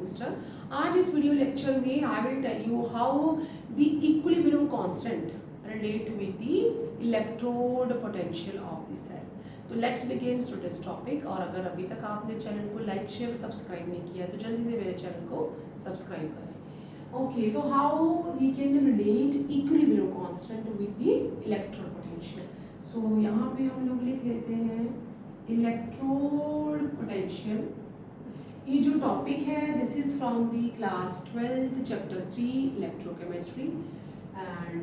Booster. आज इस video lecture में I will tell you how the equilibrium constant relate with the electrode potential of the cell. तो let's begin today's topic. और अगर अभी तक आपने चैनल को लाइक शेयर सब्सक्राइब नहीं किया तो जल्दी से मेरे चैनल को सब्सक्राइब करें। Okay, so how we can relate equilibrium constant with the electrode potential. So यहाँ पे हम लोग लिख लेते हैं इलेक्ट्रोड पोटेंशियल। ये जो टॉपिक है this is from the class 12th chapter 3 electrochemistry and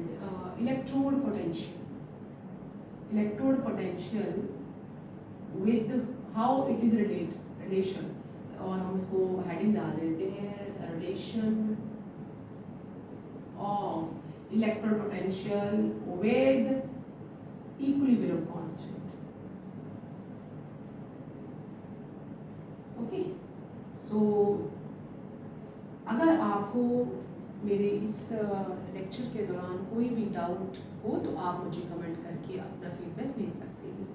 electrode potential with how it is relation. और हम इसको हेडिंग डाल देते हैं relation of electrode potential with equilibrium constant. Okay, so अगर आपको मेरे इस लेक्चर के दौरान कोई भी डाउट हो तो आप मुझे कमेंट करके अपना फीडबैक भेज सकते हैं।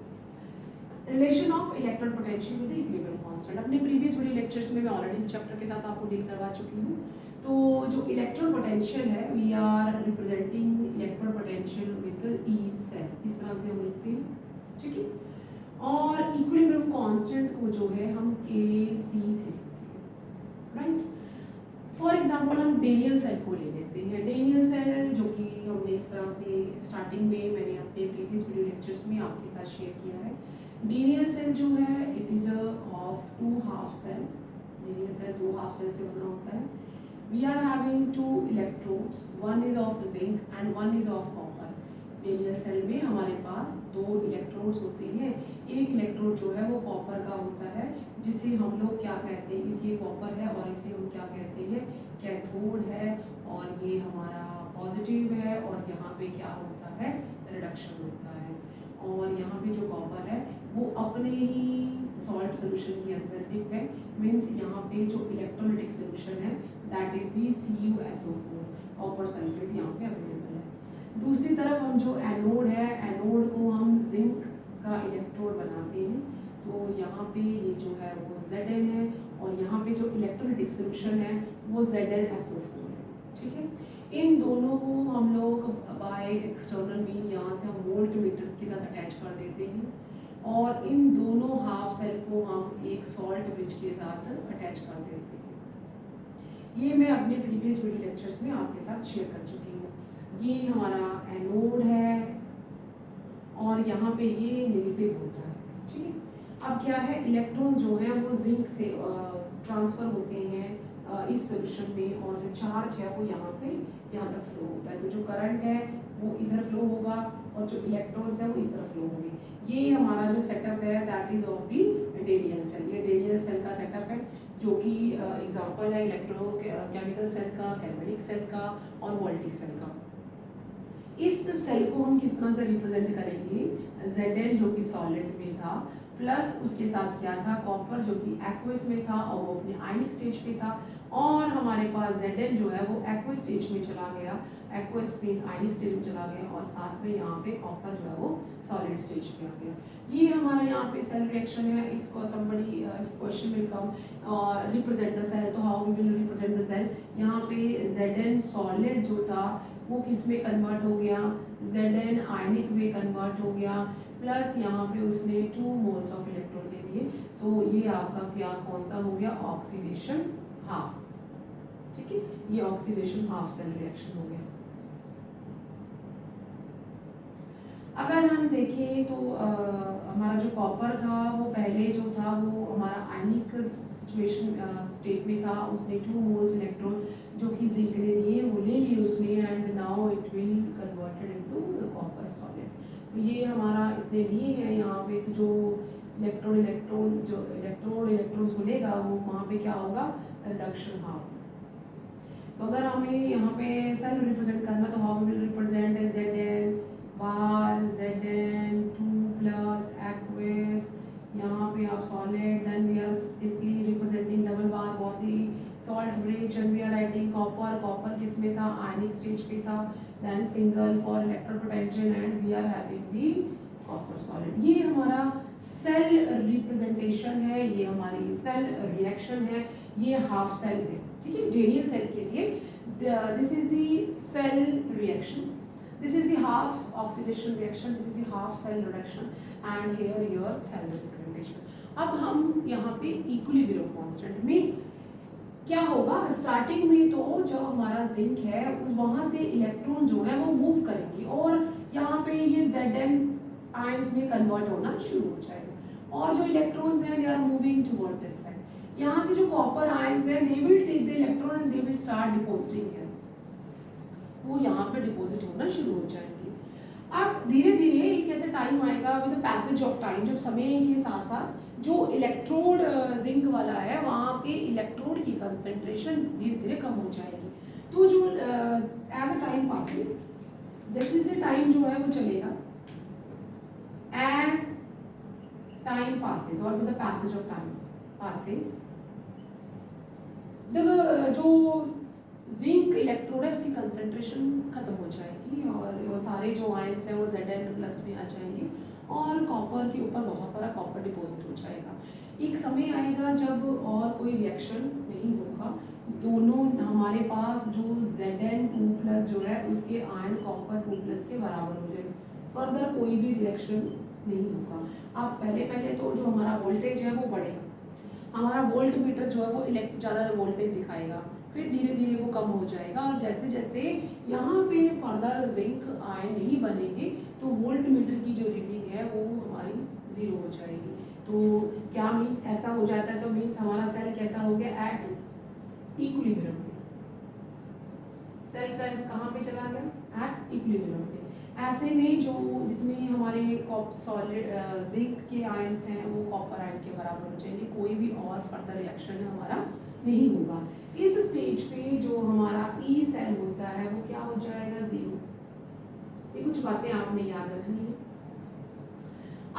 Relation of electrode potential with equilibrium constant, अपने प्रीवियस वीडियो लेक्चर्स में मैं ऑलरेडी इस चैप्टर के साथ आपको डील करवा चुकी हूँ। तो जो इलेक्ट्रोड पोटेंशियल है we are representing electrode potential with E cell, इस तरह से हम लिखते हैं, ठीक है। और इक्विलिब्रियम कांस्टेंट को जो है हम के सी से, राइट। फॉर एग्जांपल हम डेनियल सेल को ले लेते हैं। डेनियल सेल जो कि हमने इस तरह से स्टार्टिंग में मैंने अपने प्रीवियस वीडियो लेक्चर्स में आपके साथ शेयर किया है। डेनियल सेल जो है it is of two half cell. Daniell cell दो हाफ सेल से बना होता है। We are having two electrodes, one is of zinc and one is of copper. Daniell cell में हमारे पास दो इलेक्ट्रोड्स होते हैं। एक इलेक्ट्रोड जो है वो कॉपर का होता है, जिसे हम लोग क्या कहते हैं, इसे कॉपर है और इसे हम क्या कहते हैं, कैथोड है। और ये हमारा पॉजिटिव है और यहाँ पे क्या होता है, रिडक्शन होता है। और यहाँ पे जो कॉपर है वो अपने ही सॉल्ट सोल्यूशन के अंदर डिप है, मीन्स यहाँ पे जो इलेक्ट्रोलिटिक सोल्यूशन है that is the CuSO4, copper sulphate यहाँ पे अवेलेबल है। दूसरी तरफ हम जो एनोड है, एनोड को हम जिंक का इलेक्ट्रोड बनाते हैं। तो यहाँ पे ये जो है वो Zn है और यहाँ पे जो इलेक्ट्रोलिटिक सोल्यूशन है वो ZnSO4 है, ठीक है। इन दोनों को हम लोग बाय एक्सटर्नल मीन यहाँ से हम वोल्ट मीटर के साथ अटैच कर देते हैं और इन दोनों हाफ सेल को हम एक सॉल्ट ब्रिज के साथ अटैच कर देते हैं। ये मैं अपने प्रीवियस वीडियो लेक्चर्स में आपके साथ शेयर कर चुकी हूँ। ये हमारा एनोड है और यहाँ पे ये नेगेटिव होता है, ठीक है। अब क्या है, इलेक्ट्रॉन्स जो है वो जिंक से ट्रांसफर होते हैं इस सोल्यूशन में और जो चार्ज है वो यहाँ से यहाँ तक फ्लो होता है। तो जो करंट है वो इधर फ्लो होगा और जो इलेक्ट्रॉन्स है वो इस तरफ फ्लो होंगे। ये हमारा जो सेटअप है that is of the Daniell cell. ये डेनियल सेल का सेटअप है जो कि एग्जांपल है इलेक्ट्रोकेमिकल सेल का, कैल्विनिक सेल का और वोल्टिक सेल का। इस सेल को हम किस तरह से रिप्रेजेंट करेंगे, Zn जो कि सॉलिड में था प्लस उसके साथ क्या था, कॉपर जो कि एक्वस में था और वो अपने आयनिक स्टेज पे था। और हमारे पास Zn जो है वो एक्वस स्टेज में चला गया, एक्वस मींस आयनिक स्टेज में चला गया और साथ में यहाँ पे कॉपर जो है वो सॉलिड स्टेज पे आ गया। ये हमारा यहाँ पे सेल रिएक्शन है। If somebody if question will come represent the cell, तो how we will represent the cell. यहाँ पे Zn सॉलिड जो था वो किस में कन्वर्ट हो गया, Zn आयनिक में कन्वर्ट हो गया प्लस यहाँ पे उसने 2 मोल्स ऑफ इलेक्ट्रॉन दे दिए। सो ये आपका क्या कौन सा हो गया, ऑक्सीडेशन हाफ, ठीक है। ये ऑक्सीडेशन हाफ सेल रिएक्शन हो गया। अगर हम देखें तो हमारा जो कॉपर था वो पहले जो था वो हमारा आयनिक सिचुएशन स्टेट में था। उसने 2 मोल्स इलेक्ट्रॉन जो कि जिंक ने दिए वो ले लिए उसने and now it will converted into copper solid. तो ये हमारा इसने लिए हैं यहाँ पे। तो जो इलेक्ट्रॉन्स मिलेगा वो वहाँ पे क्या होगा, रिडक्शन हाफ। तो अगर हमें यहाँ पे सेल रिप्रेजेंट करना तो how will represent Zn bar Zn 2 plus aqueous, यहाँ पे आप solid, then we are simply representing double bar body salt bridge and we are writing copper. Copper किस में था, आयनिक स्टेज पे था। Then single for electrode potential and we are having the copper solid. ये हमारा cell representation है, ये हमारी सेल रिएक्शन है। ये हाफ सेल है, ठीक है। डेनियल सेल के लिए this is the cell reaction, this is the half oxidation reaction, this is the half cell reduction and here your cell representation. अब हम यहाँ पे equilibrium constant means क्या होगा, स्टार्टिंग में तो जो हमारा जिंक है उस वहाँ से इलेक्ट्रॉन जो है वो मूव करेंगे और यहाँ पे ये Zn आयंस में कन्वर्ट होना शुरू हो जाएगा और जो इलेक्ट्रॉन्स हैं they are moving toward this side. यहाँ से जो कॉपर आयंस है they will take the electron and they will start depositing here, वो यहाँ पे डिपॉजिट होना शुरू हो जाएंगे। अब धीरे धीरे एक ऐसा टाइम आएगा with the passage of time, जब समय के साथ साथ जो इलेक्ट्रोड जिंक वाला है वहाँ पे इलेक्ट्रोड की कंसंट्रेशन धीरे धीरे कम हो जाएगी। तो जो एज अ टाइम पासेस, जैसे जैसे टाइम जो है वो चलेगा, एज टाइम पासेस और with the passage of time passes जो जिंक इलेक्ट्रोड है उसकी कंसंट्रेशन खत्म हो जाएगी और वो सारे जो आयंस हैं वो Zn+ में आ जाएंगे और कॉपर के ऊपर बहुत सारा कॉपर डिपॉजिट हो जाएगा। एक समय आएगा जब और कोई रिएक्शन नहीं होगा, दोनों हमारे पास जो Zn2+ जो है उसके आयन कॉपर 2+ के बराबर हो जाएंगे, फर्दर कोई भी रिएक्शन नहीं होगा। अब पहले तो जो हमारा वोल्टेज है वो बढ़ेगा, हमारा वोल्ट मीटर जो है वो ज़्यादा वोल्टेज दिखाएगा, फिर धीरे धीरे वो कम हो जाएगा और जैसे जैसे यहाँ पे फर्दर जिंक आयन नहीं बनेंगे तो वोल्ट मीटर की जो रीडिंग है वो हमारी 0 हो जाएगी। तो क्या मीन्स ऐसा हो जाता है, तो मीन्स हमारा सेल कैसा हो गया, एट इक्विलिब्रियम पे, सेल का कहाँ पे चला गया, एट इक्विलिब्रियम पे। ऐसे में जो जितने हमारे सॉलिड जिंक के आयंस हैं वो कॉपर आयन के बराबर हो जाएंगे, कोई भी और फर्दर रिएक्शन हमारा नहीं होगा। इस स्टेज पे जो हमारा ई सेल होता है वो क्या हो जाएगा, 0। ये कुछ बातें आपने याद रखनी है।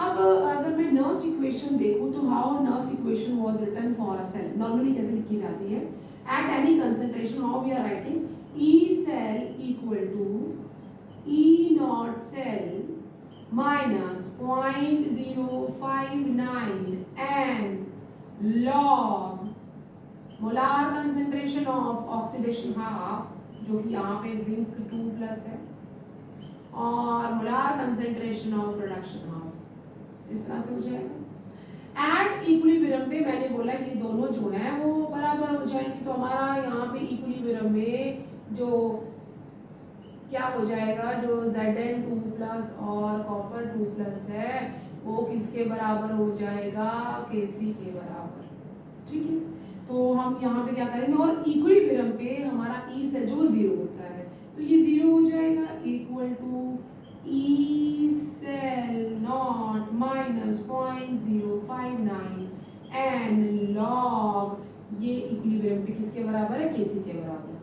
अब अगर मैं नर्स्ट इक्वेशन देखूं तो how Nernst equation was written for a cell, normally कैसे लिखी जाती है, at any concentration how we are writing E cell equal to E naught cell minus 0.059 and log molar concentration of oxidation half, जो कि यहाँ पे zinc 2+ है, और molar concentration of reduction half, इस तरह से हो जाएगा। एट इक्विलिब्रियम पे मैंने बोला ये दोनों जो है वो बराबर हो जाएंगे, तो हमारा यहाँ पे इक्विलिब्रियम में जो क्या हो जाएगा, जो Zn2+ और कॉपर 2+ है वो किसके बराबर हो जाएगा, Kc के बराबर, ठीक है। तो हम यहाँ पे क्या करेंगे, और इक्विलिब्रियम पे हमारा ई सेल जो 0 होता है तो ये 0 हो जाएगा, equal to E cell naught minus 0.059 and log, ये इक्विलिब्रियम पे किसके बराबर है, Kc के बराबर।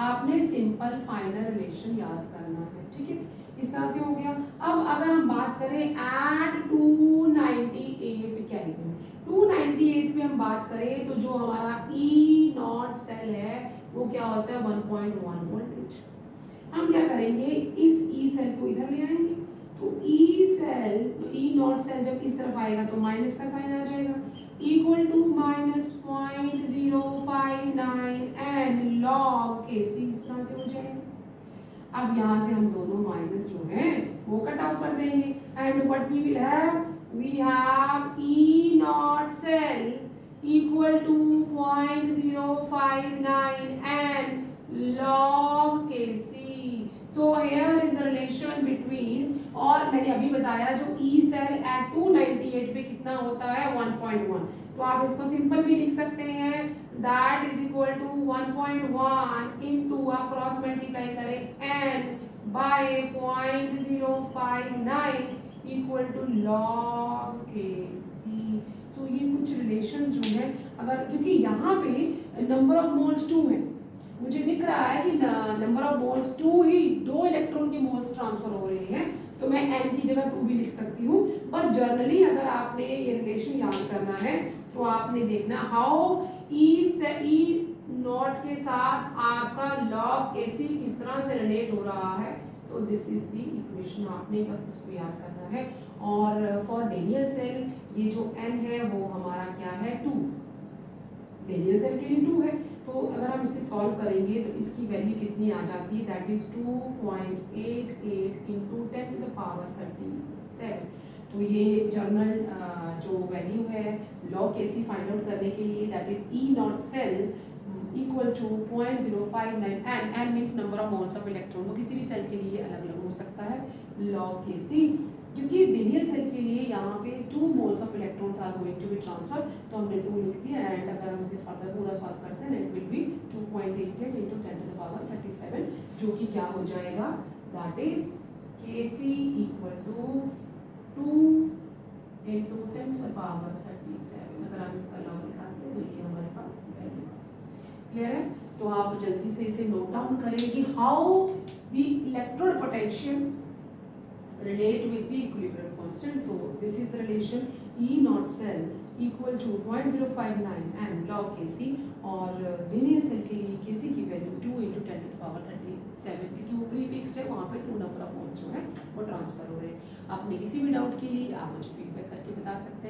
आपने सिंपल फाइनल रिलेशन याद करना है, ठीक है, इस तरह से हो गया। अब अगर हम बात करें एट 298 केल्विन, 298 पे हम बात करें तो जो हमारा ई नॉट सेल है वो क्या होता है, 1.1 वोल्टेज। हम क्या करेंगे, इस ई सेल को इधर ले आएंगे, तो ई सेल, तो ई नॉट सेल जब इस तरफ आएगा तो माइनस का साइन आ जाएगा, equal to -0.059 and log Kc, इस तरह से हो जाएगा। अब यहाँ से हम दोनों माइनस जो है वो कट ऑफ कर देंगे and what we will have E naught cell equal to 0.059 and log Kc। So here is the relation between, और मैंने अभी बताया जो E सेल एट 298 पे कितना होता है, 1.1, तो आप इसको सिंपल भी लिख सकते हैं, that is equal to 1.1 into, आप क्रॉस मल्टीप्लाई करें n by 0.059 equal to log Kc। So ये कुछ रिलेशंस जो है, अगर क्योंकि यहाँ पे नंबर ऑफ मोल्स 2 है, मुझे दिख रहा है कि number of moles 2 he, 2 electron के मोल्स ट्रांसफर हो रहे हैं, तो मैं n की जगह 2 भी लिख सकती हूँ। पर जनरली अगर आपने ये रिलेशन याद करना है तो आपने देखना हाउ ई से ई नॉट के साथ आपका log Kc किस तरह से रिलेट हो रहा है। So this is the equation, आपने बस इसको याद करना है। और फॉर डेनियल सेल ये जो n है वो हमारा क्या है, 2, डेनियल सेल के लिए 2 है, तो अगर हम इसे सॉल्व करेंगे तो इसकी वैल्यू कितनी आ जाती है, that is 2.88 into 10 to the power 37। तो ये जर्नल जो वैल्यू है लॉग केसी फाइंड आउट करने के लिए, that is E naught cell equal to 0.059 N means number of moles of electron, तो किसी भी सेल के लिए अलग अलग हो सकता है लॉग केसी। क्योंकि डेनियल सेल के लिए यहाँ पे 2 moles of electrons are going to be transfer, तो हमने 2 लिख दिया एंड अगर हम इसे फर्दर पूरा सॉल्व करते हैं it will be 2.88 into 10 to the power 37, जो कि क्या हो जाएगा, that is Kc equal to 2 into 10 to the power 37। अगर हम इसका लॉग निकालते हैं तो ये हमारे पास वैल्यू क्लियर है। तो आप जल्दी से इसे नोट डाउन करें कि how the electrode potential relate with the equilibrium constant. So this is the relation E naught cell equal to 0.059 n log Kc, और डेनियल सेल के लिए Kc की value 2 into 10 to the power 37, क्योंकि वो prefixed है, वहाँ पे 2 number of moles जो है वो ट्रांसफर हो रहे हैं। अपने किसी भी डाउट के लिए आप मुझे फीडबैक करके बता सकते हैं।